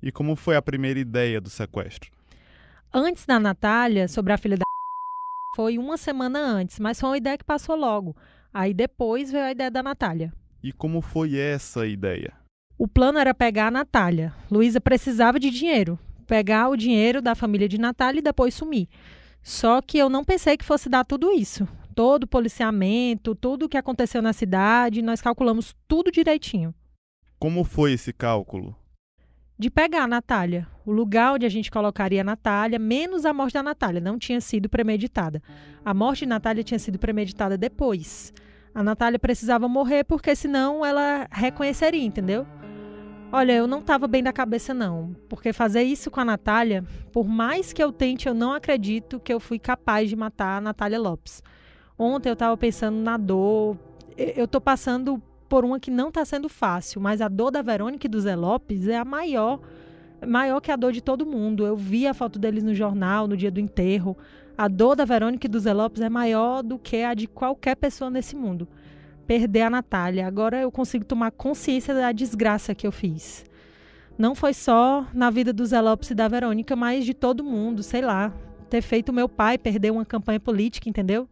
E como foi a primeira ideia do sequestro? Antes da Natália, sobre a filha da... Foi uma semana antes, mas foi uma ideia que passou logo. Aí depois veio a ideia da Natália. E como foi essa ideia? O plano era pegar a Natália. Luísa precisava de dinheiro. Pegar o dinheiro da família de Natália e depois sumir. Só que eu não pensei que fosse dar tudo isso. Todo o policiamento, tudo o que aconteceu na cidade, nós calculamos tudo direitinho. Como foi esse cálculo? De pegar a Natália. O lugar onde a gente colocaria a Natália, menos a morte da Natália, não tinha sido premeditada. A morte de Natália tinha sido premeditada depois. A Natália precisava morrer porque senão ela reconheceria, entendeu? Olha, eu não estava bem da cabeça não, porque fazer isso com a Natália, por mais que eu tente, eu não acredito que eu fui capaz de matar a Natália Lopes. Ontem eu estava pensando na dor, eu estou passando por uma que não está sendo fácil, mas a dor da Verônica e do Zé Lopes é a maior que a dor de todo mundo. Eu vi a foto deles no jornal, no dia do enterro. A dor da Verônica e do Zé Lopes é maior do que a de qualquer pessoa nesse mundo. Perder a Natália. Agora eu consigo tomar consciência da desgraça que eu fiz. Não foi só na vida do Zé Lopes e da Verônica, mas de todo mundo, sei lá. Ter feito meu pai perder uma campanha política, entendeu?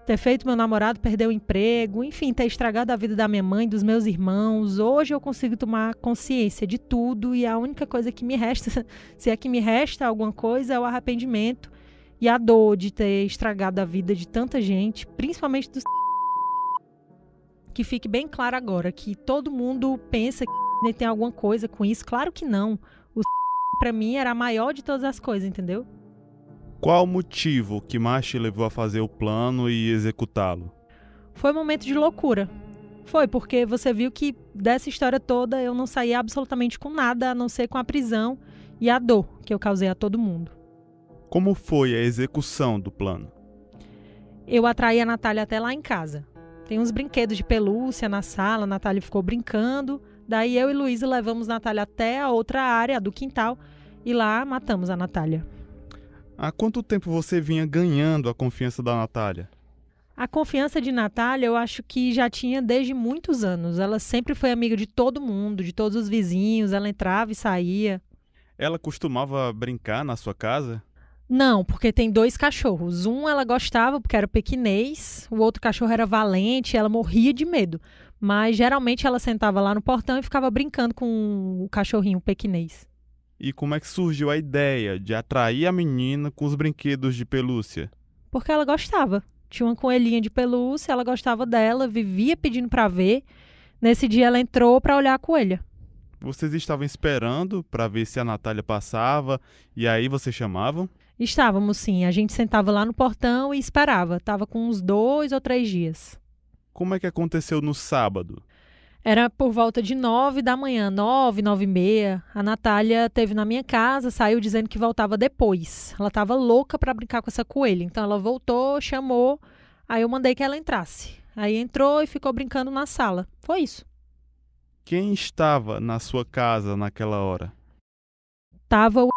Ter feito meu namorado perder o emprego, enfim, ter estragado a vida da minha mãe, dos meus irmãos. Hoje eu consigo tomar consciência de tudo e a única coisa que me resta, se é que me resta alguma coisa, é o arrependimento e a dor de ter estragado a vida de tanta gente, principalmente dos... Que fique bem claro agora que todo mundo pensa que tem alguma coisa com isso. Claro que não. O pra mim era a maior de todas as coisas, entendeu? Qual o motivo que mais te levou a fazer o plano e executá-lo? Foi um momento de loucura. Foi porque você viu que dessa história toda eu não saí absolutamente com nada, a não ser com a prisão e a dor que eu causei a todo mundo. Como foi a execução do plano? Eu atraí a Natália até lá em casa. Tem uns brinquedos de pelúcia na sala, a Natália ficou brincando. Daí eu e Luísa levamos a Natália até a outra área, a do quintal, e lá matamos a Natália. Há quanto tempo você vinha ganhando a confiança da Natália? A confiança de Natália eu acho que já tinha desde muitos anos. Ela sempre foi amiga de todo mundo, de todos os vizinhos, ela entrava e saía. Ela costumava brincar na sua casa? Não, porque tem 2 cachorros. Um ela gostava porque era pequinês, o outro cachorro era valente, ela morria de medo. Mas geralmente ela sentava lá no portão e ficava brincando com o cachorrinho pequinês. E como é que surgiu a ideia de atrair a menina com os brinquedos de pelúcia? Porque ela gostava. Tinha uma coelhinha de pelúcia, ela gostava dela, vivia pedindo para ver. Nesse dia ela entrou para olhar a coelha. Vocês estavam esperando para ver se a Natália passava e aí vocês chamavam? Estávamos sim, a gente sentava lá no portão e esperava. Estava com uns 2 ou 3 dias. Como é que aconteceu no sábado? Era por volta de 9 da manhã, 9, 9h30. A Natália esteve na minha casa, saiu dizendo que voltava depois. Ela estava louca para brincar com essa coelha. Então ela voltou, chamou, aí eu mandei que ela entrasse. Aí entrou e ficou brincando na sala. Foi isso. Quem estava na sua casa naquela hora? Tava o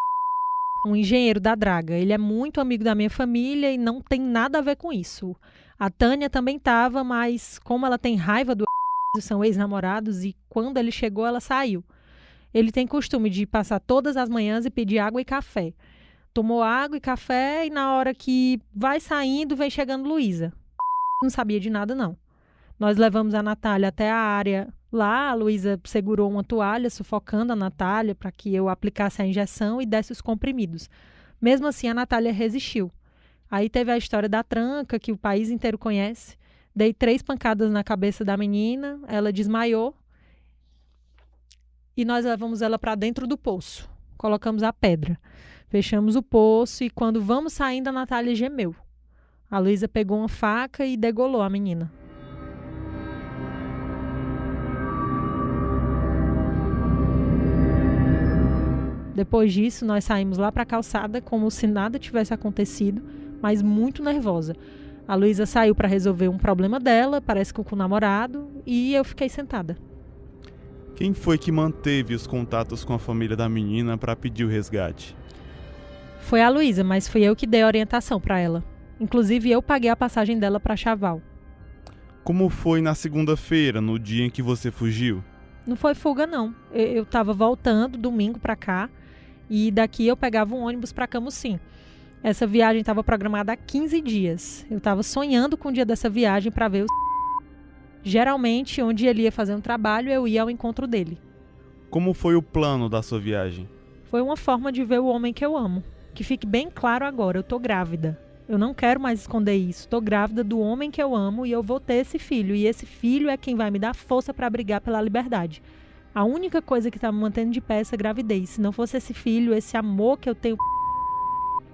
um engenheiro da draga. Ele é muito amigo da minha família e não tem nada a ver com isso. A Tânia também estava, mas como ela tem raiva do são ex-namorados e quando ele chegou ela saiu. Ele tem costume de passar todas as manhãs e pedir água e café. Tomou água e café e na hora que vai saindo vem chegando Luísa. Não sabia de nada não. Nós levamos a Natália até a área. Lá a Luísa segurou uma toalha sufocando a Natália para que eu aplicasse a injeção e desse os comprimidos. Mesmo assim a Natália resistiu. Aí teve a história da tranca, que o país inteiro conhece. Dei 3 pancadas na cabeça da menina, ela desmaiou. E nós levamos ela para dentro do poço. Colocamos a pedra. Fechamos o poço e quando vamos saindo, a Natália gemeu. A Luísa pegou uma faca e degolou a menina. Depois disso, nós saímos lá para a calçada como se nada tivesse acontecido, mas muito nervosa. A Luísa saiu para resolver um problema dela, parece que com o namorado, e eu fiquei sentada. Quem foi que manteve os contatos com a família da menina para pedir o resgate? Foi a Luísa, mas fui eu que dei a orientação para ela. Inclusive, eu paguei a passagem dela para Chaval. Como foi na segunda-feira, no dia em que você fugiu? Não foi fuga, não. Eu estava voltando domingo para cá e daqui eu pegava um ônibus para Camusim. Essa viagem estava programada há 15 dias. Eu estava sonhando com o dia dessa viagem para ver o... Geralmente, onde ele ia fazer um trabalho, eu ia ao encontro dele. Como foi o plano da sua viagem? Foi uma forma de ver o homem que eu amo. Que fique bem claro agora, eu tô grávida. Eu não quero mais esconder isso. Tô grávida do homem que eu amo e eu vou ter esse filho. E esse filho é quem vai me dar força para brigar pela liberdade. A única coisa que tá me mantendo de pé é essa gravidez. Se não fosse esse filho, esse amor que eu tenho,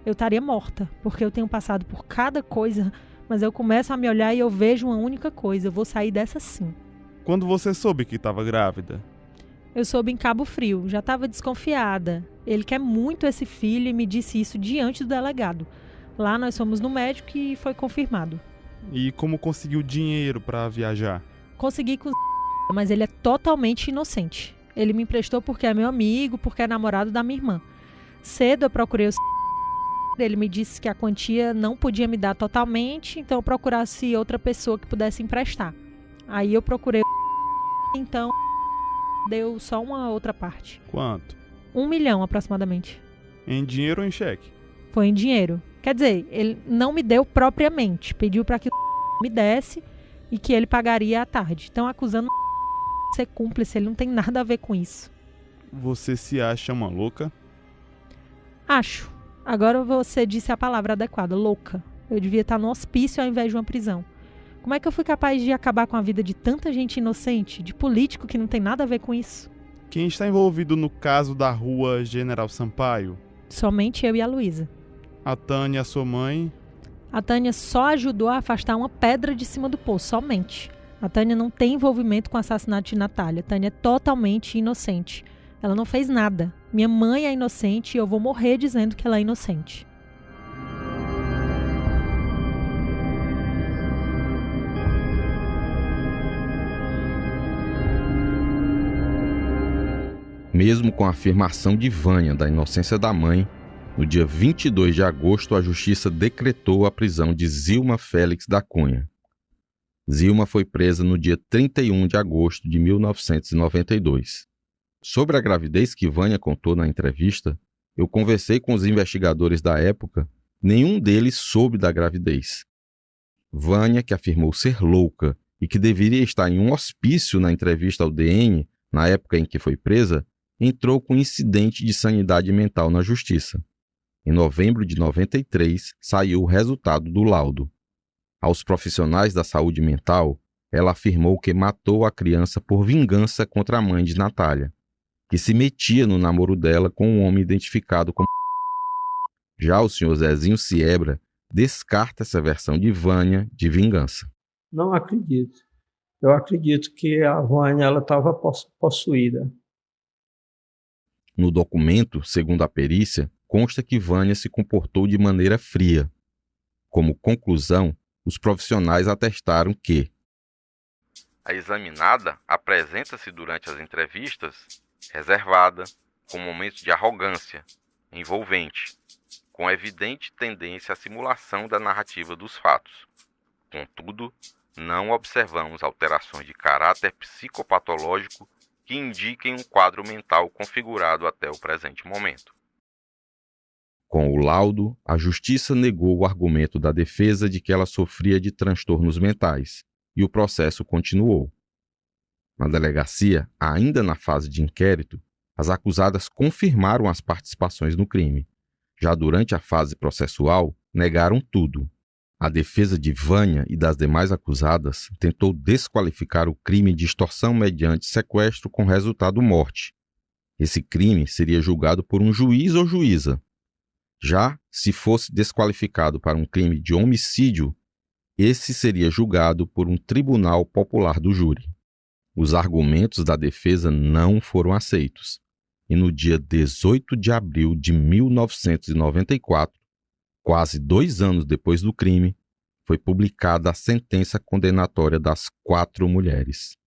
eu estaria morta. Porque eu tenho passado por cada coisa, mas eu começo a me olhar e eu vejo uma única coisa. Eu vou sair dessa sim. Quando você soube que estava grávida? Eu soube em Cabo Frio. Já estava desconfiada. Ele quer muito esse filho e me disse isso diante do delegado. Lá nós fomos no médico e foi confirmado. E como conseguiu dinheiro para viajar? Consegui com mas ele é totalmente inocente. Ele me emprestou porque é meu amigo, porque é namorado da minha irmã. Cedo eu procurei o ele me disse que a quantia não podia me dar totalmente, então eu procurasse outra pessoa que pudesse emprestar. Aí eu procurei então deu só uma outra parte. Quanto? 1 milhão aproximadamente. Em dinheiro ou em cheque? Foi em dinheiro. Quer dizer, ele não me deu propriamente. Pediu para que me desse e que ele pagaria à tarde. Então, acusando de ser cúmplice, ele não tem nada a ver com isso. Você se acha uma louca? Acho. Agora você disse a palavra adequada, louca. Eu devia estar no hospício ao invés de uma prisão. Como é que eu fui capaz de acabar com a vida de tanta gente inocente, de político que não tem nada a ver com isso? Quem está envolvido no caso da rua General Sampaio? Somente eu e a Luísa. A Tânia, sua mãe? A Tânia só ajudou a afastar uma pedra de cima do poço, somente. A Tânia não tem envolvimento com o assassinato de Natália. A Tânia é totalmente inocente. Ela não fez nada. Minha mãe é inocente e eu vou morrer dizendo que ela é inocente. Mesmo com a afirmação de Vânia da inocência da mãe, no dia 22 de agosto, a Justiça decretou a prisão de Zilma Félix da Cunha. Zilma foi presa no dia 31 de agosto de 1992. Sobre a gravidez que Vânia contou na entrevista, eu conversei com os investigadores da época, nenhum deles soube da gravidez. Vânia, que afirmou ser louca e que deveria estar em um hospício na entrevista ao DN, na época em que foi presa, entrou com incidente de sanidade mental na Justiça. Em novembro de 93, saiu o resultado do laudo. Aos profissionais da saúde mental, ela afirmou que matou a criança por vingança contra a mãe de Natália, que se metia no namoro dela com um homem identificado como... Já o senhor Zezinho Siebra descarta essa versão de Vânia de vingança. Não acredito. Eu acredito que a Vânia estava possuída. No documento, segundo a perícia, consta que Vânia se comportou de maneira fria. Como conclusão, os profissionais atestaram que a examinada apresenta-se durante as entrevistas reservada, com momentos de arrogância, envolvente, com evidente tendência à simulação da narrativa dos fatos. Contudo, não observamos alterações de caráter psicopatológico que indiquem um quadro mental configurado até o presente momento. Com o laudo, a Justiça negou o argumento da defesa de que ela sofria de transtornos mentais, e o processo continuou. Na delegacia, ainda na fase de inquérito, as acusadas confirmaram as participações no crime. Já durante a fase processual, negaram tudo. A defesa de Vânia e das demais acusadas tentou desqualificar o crime de extorsão mediante sequestro com resultado morte. Esse crime seria julgado por um juiz ou juíza. Já, se fosse desqualificado para um crime de homicídio, esse seria julgado por um tribunal popular do júri. Os argumentos da defesa não foram aceitos, e no dia 18 de abril de 1994, quase 2 anos depois do crime, foi publicada a sentença condenatória das 4 mulheres.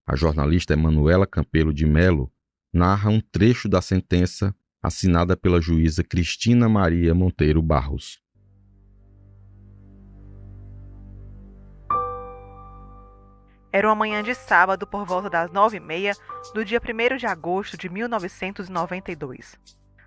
A jornalista Emanuela Campelo de Melo narra um trecho da sentença assinada pela juíza Cristina Maria Monteiro Barros. Era uma manhã de sábado por volta das 9h30 do dia 1º de agosto de 1992.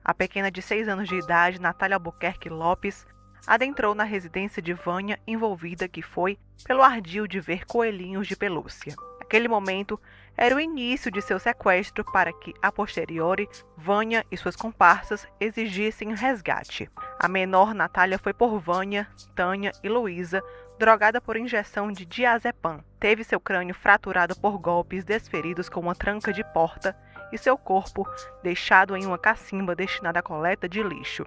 A pequena de 6 anos de idade, Natália Albuquerque Lopes, adentrou na residência de Vânia envolvida que foi pelo ardil de ver coelhinhos de pelúcia. Aquele momento era o início de seu sequestro para que, a posteriori, Vânia e suas comparsas exigissem resgate. A menor, Natália, foi por Vânia, Tânia e Luísa, drogada por injeção de diazepam. Teve seu crânio fraturado por golpes desferidos com uma tranca de porta e seu corpo deixado em uma cacimba destinada à coleta de lixo.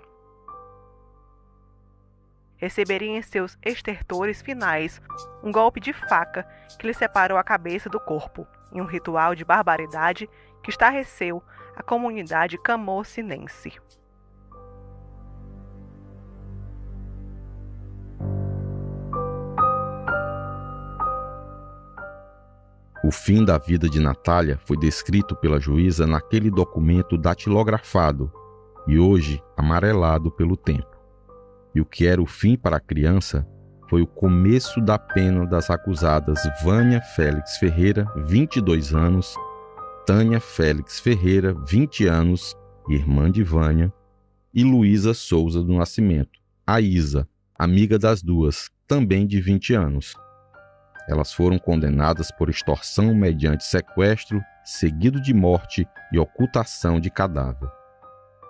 Receberia em seus estertores finais um golpe de faca que lhe separou a cabeça do corpo, em um ritual de barbaridade que estarreceu a comunidade camocinense. O fim da vida de Natália foi descrito pela juíza naquele documento datilografado e hoje amarelado pelo tempo. E o que era o fim para a criança foi o começo da pena das acusadas Vânia Félix Ferreira, 22 anos, Tânia Félix Ferreira, 20 anos, irmã de Vânia, e Luísa Souza do Nascimento, a Isa, amiga das duas, também de 20 anos. Elas foram condenadas por extorsão mediante sequestro, seguido de morte e ocultação de cadáver.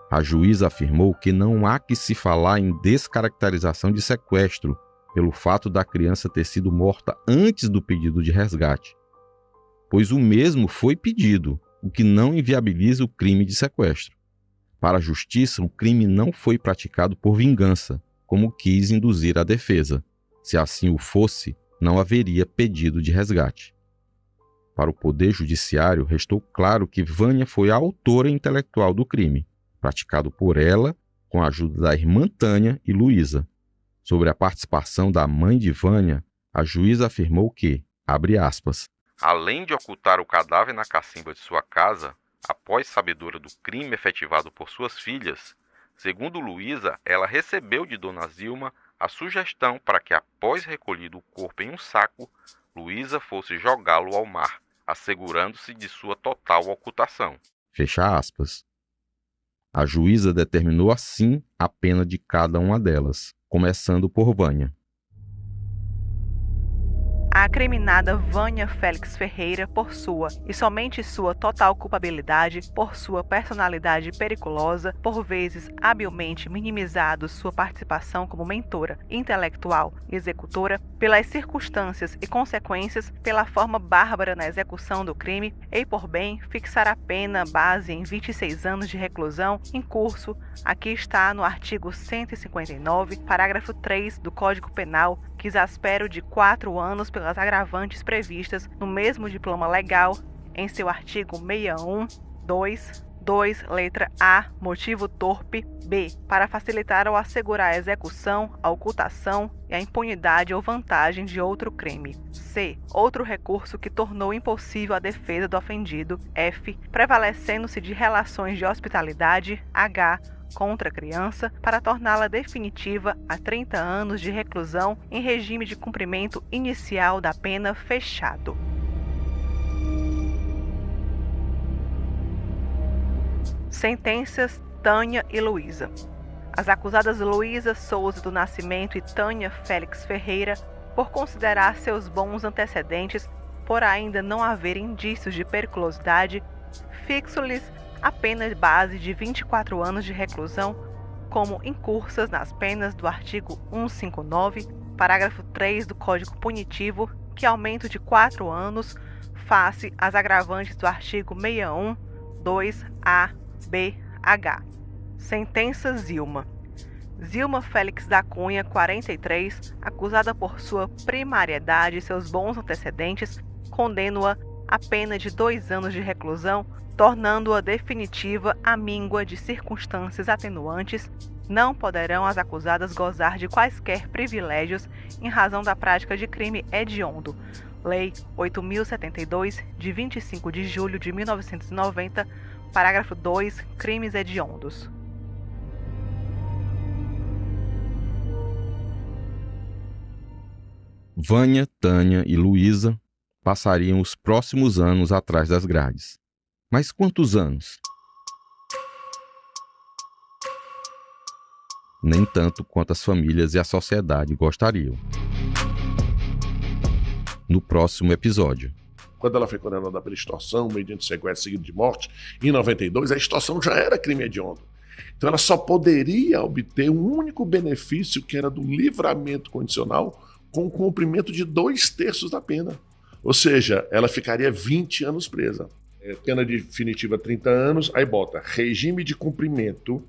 A juíza afirmou que não há que se falar em descaracterização de sequestro, pelo fato da criança ter sido morta antes do pedido de resgate, pois o mesmo foi pedido, o que não inviabiliza o crime de sequestro. Para a justiça, o crime não foi praticado por vingança, como quis induzir a defesa. Se assim o fosse, não haveria pedido de resgate. Para o Poder Judiciário, restou claro que Vânia foi a autora intelectual do crime, praticado por ela, com a ajuda da irmã Tânia e Luísa. Sobre a participação da mãe de Vânia, a juíza afirmou que, abre aspas, além de ocultar o cadáver na cacimba de sua casa, após sabedora do crime efetivado por suas filhas, segundo Luísa, ela recebeu de Dona Zilma a sugestão para que, após recolhido o corpo em um saco, Luísa fosse jogá-lo ao mar, assegurando-se de sua total ocultação. Fecha aspas. A juíza determinou assim a pena de cada uma delas, começando por Vânia. A acriminada Vânia Félix Ferreira, por sua e somente sua total culpabilidade, por sua personalidade periculosa, por vezes habilmente minimizado sua participação como mentora, intelectual e executora, pelas circunstâncias e consequências, pela forma bárbara na execução do crime, e por bem fixar a pena base em 26 anos de reclusão em curso, aqui está no artigo 159, parágrafo 3 do Código Penal, que exaspera de 4 anos pelas agravantes previstas no mesmo diploma legal em seu artigo 61, 2, 2. Letra A. Motivo torpe. B. Para facilitar ou assegurar a execução, a ocultação e a impunidade ou vantagem de outro crime. C. Outro recurso que tornou impossível a defesa do ofendido. F. Prevalecendo-se de relações de hospitalidade. H. Contra a criança, para torná-la definitiva a 30 anos de reclusão em regime de cumprimento inicial da pena fechado. Sentenças Tânia e Luísa. As acusadas Luísa Souza do Nascimento e Tânia Félix Ferreira, por considerar seus bons antecedentes, por ainda não haver indícios de periculosidade, fixo-lhes a pena base de 24 anos de reclusão, como incursas nas penas do artigo 159, parágrafo 3 do Código Punitivo, que aumento de 4 anos face às agravantes do artigo 61, 2A, B, H. Sentença Zilma. Zilma Félix da Cunha, 43, acusada por sua primariedade e seus bons antecedentes, condeno-a a pena de 2 anos de reclusão, tornando-a definitiva à míngua de circunstâncias atenuantes. Não poderão as acusadas gozar de quaisquer privilégios em razão da prática de crime hediondo. Lei 8.072, de 25 de julho de 1990, parágrafo 2, crimes hediondos. Vânia, Tânia e Luísa passariam os próximos anos atrás das grades. Mas quantos anos? Nem tanto quanto as famílias e a sociedade gostariam. No próximo episódio. Quando ela foi condenada pela extorsão, mediante sequestro seguido de morte, em 92, a extorsão já era crime hediondo. Então ela só poderia obter um único benefício, que era do livramento condicional, com o cumprimento de 2/3 da pena. Ou seja, ela ficaria 20 anos presa. Pena definitiva 30 anos, aí bota regime de cumprimento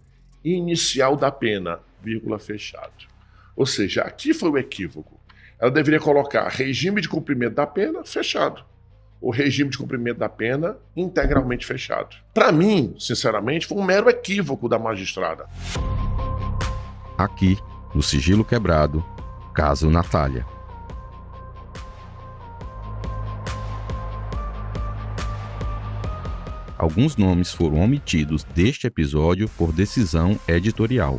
inicial da pena, vírgula, fechado. Ou seja, aqui foi o equívoco. Ela deveria colocar regime de cumprimento da pena, fechado. O regime de cumprimento da pena integralmente fechado. Para mim, sinceramente, foi um mero equívoco da magistrada. Aqui, no Sigilo Quebrado, caso Natália. Alguns nomes foram omitidos deste episódio por decisão editorial.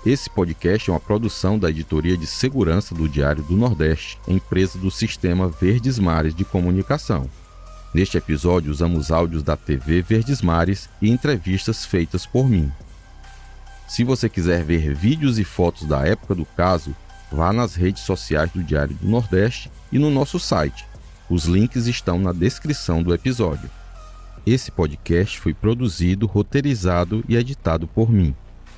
Esse podcast é uma produção da Editoria de Segurança do Diário do Nordeste, empresa do Sistema Verdes Mares de Comunicação. Neste episódio, usamos áudios da TV Verdes Mares e entrevistas feitas por mim. Se você quiser ver vídeos e fotos da época do caso, vá nas redes sociais do Diário do Nordeste e no nosso site. Os links estão na descrição do episódio. Esse podcast foi produzido, roteirizado e editado por mim.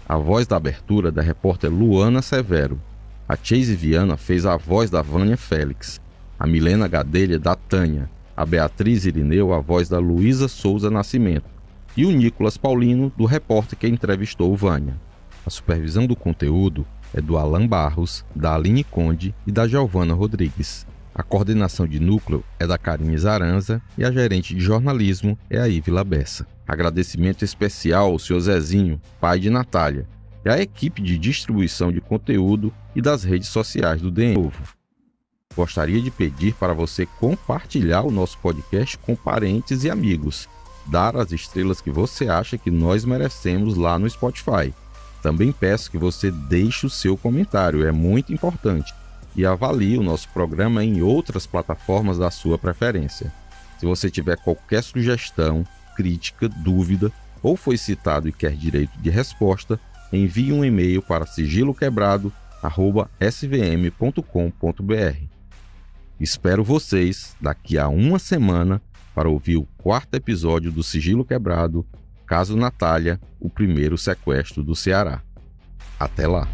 A voz da abertura da repórter Luana Severo. A Chase Viana fez a voz da Vânia Félix. A Milena Gadelha da Tânia. A Beatriz Irineu a voz da Luísa Souza Nascimento. E o Nicolas Paulino, do repórter que entrevistou Vânia. A supervisão do conteúdo é do Alan Barros, da Aline Conde e da Giovana Rodrigues. A coordenação de núcleo é da Karine Zaranza e a gerente de jornalismo é a Ivila Bessa. Agradecimento especial ao Sr. Zezinho, pai de Natália, e à equipe de distribuição de conteúdo e das redes sociais do DN Novo. Gostaria de pedir para você compartilhar o nosso podcast com parentes e amigos, dar as estrelas que você acha que nós merecemos lá no Spotify. Também peço que você deixe o seu comentário, é muito importante. E avalie o nosso programa em outras plataformas da sua preferência. Se você tiver qualquer sugestão, crítica, dúvida ou foi citado e quer direito de resposta, envie um e-mail para sigiloquebrado@svm.com.br. Espero vocês daqui a uma semana para ouvir o 4º episódio do Sigilo Quebrado, caso Natália, o primeiro sequestro do Ceará. Até lá!